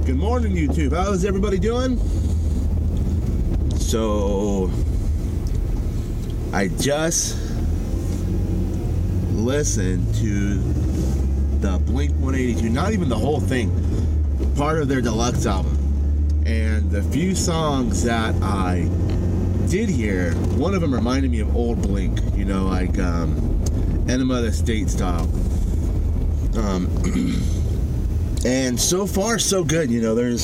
Good morning, YouTube. How's everybody doing? So, I just listened to the Blink-182, not even the whole thing, part of their Deluxe album. And the few songs that I did hear, one of them reminded me of old Blink, you know, like Enema of the State style. And so far, so good. You know, it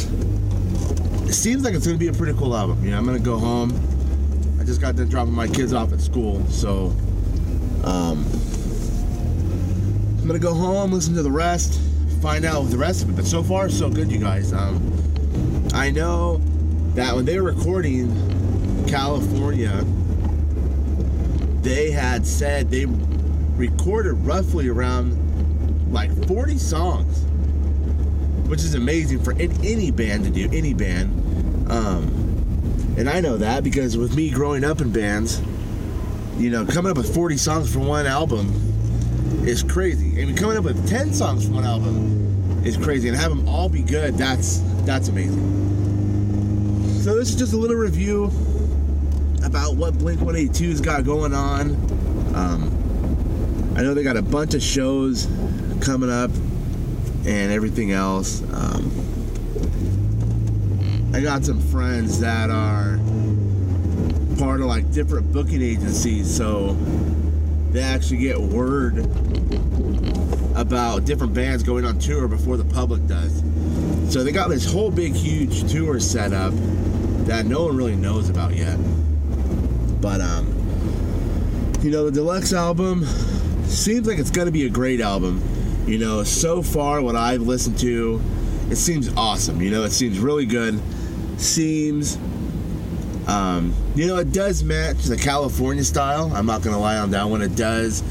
seems like it's going to be a pretty cool album. You know, I'm going to go home. I just got done dropping my kids off at school, so I'm going to go home, listen to the rest, find out the rest of it. But so far, so good, you guys. I know that when they were recording California, they had said they recorded roughly around like 40 songs, which is amazing for any band to do, any band. And I know that because with me growing up in bands, you know, coming up with 40 songs for one album is crazy. I mean, coming up with 10 songs for one album is crazy. And have them all be good, that's amazing. So this is just a little review about what Blink-182's got going on. I know they got a bunch of shows coming up and everything else. I got some friends that are part of like different booking agencies, so they actually get word about different bands going on tour before the public does. So they got this whole big huge tour set up that no one really knows about yet. But you know, the Deluxe album seems like it's gonna be a great album. You know, so far what I've listened to, it seems awesome. You know, it seems really good. Seems, you know, it does match the California style. I'm not going to lie on that one. It does.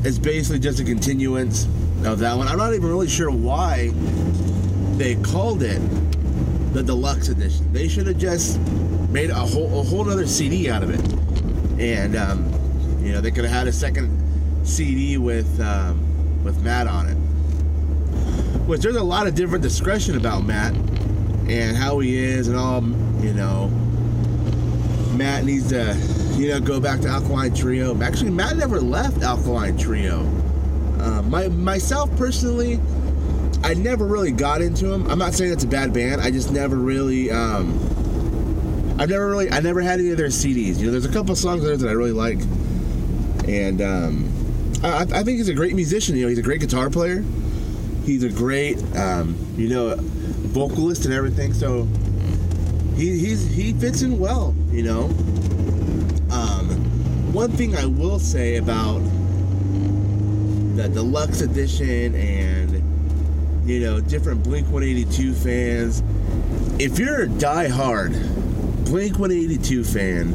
It's basically just a continuance of that one. I'm not even really sure why they called it the Deluxe Edition. They should have just made a whole other CD out of it. And, you know, they could have had a second CD with Matt on it, which there's a lot of different discussion about Matt and how he is and all. You know, Matt needs to, you know, go back to Alkaline Trio. Actually, Matt never left Alkaline Trio. Myself personally, I never really got into him. I'm not saying it's a bad band. I just never really I never had any of their CDs. You know, there's a couple of songs there that I really like, and I think he's a great musician. You know, he's a great guitar player. He's a great, you know, vocalist and everything. So he fits in well. You know. One thing I will say about the Deluxe Edition and, you know, different Blink-182 fans, if you're a die-hard Blink-182 fan,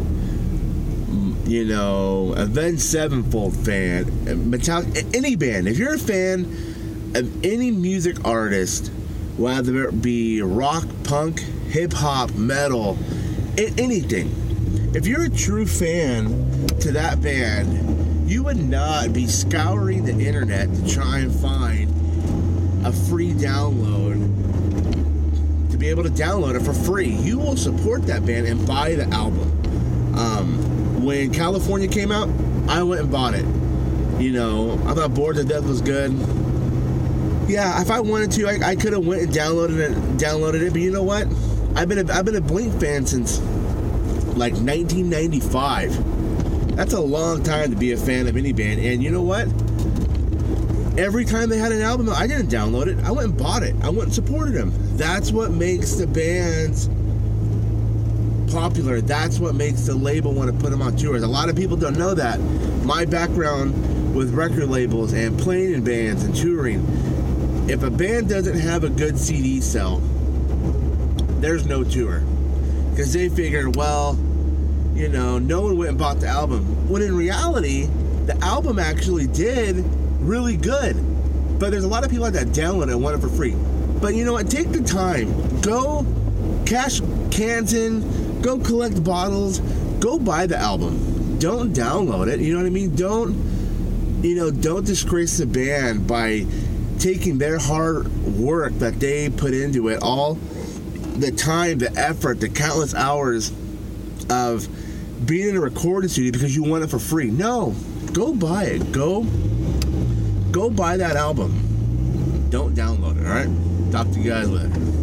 you know, Avenged Sevenfold fan, Metallica, any band, if you're a fan of any music artist, whether it be rock, punk, hip-hop, metal, anything, if you're a true fan to that band, you would not be scouring the internet to try and find a free download, to be able to download it for free. You will support that band and buy the album. When California came out, I went and bought it. You know, I thought Bored to Death was good. Yeah, if I wanted to, I could have went and downloaded it. But you know what? I've been a Blink fan since like 1995. That's a long time to be a fan of any band. And you know what? Every time they had an album, I didn't download it. I went and bought it. I went and supported them. That's what makes the bands popular. That's what makes the label want to put them on tours. A lot of people don't know that. My background with record labels and playing in bands and touring, if a band doesn't have a good CD sell, there's no tour. Because they figured, well, you know, no one went and bought the album. When in reality, the album actually did really good. But there's a lot of people that download it and want it for free. But you know what? Take the time. Go cash cans in. Go collect bottles. Go buy the album. Don't download it. You know what I mean? Don't disgrace the band by taking their hard work that they put into it, all the time, the effort, the countless hours of being in a recording studio because you want it for free. No, go buy it. Go buy that album. Don't download it, all right? Talk to you guys later.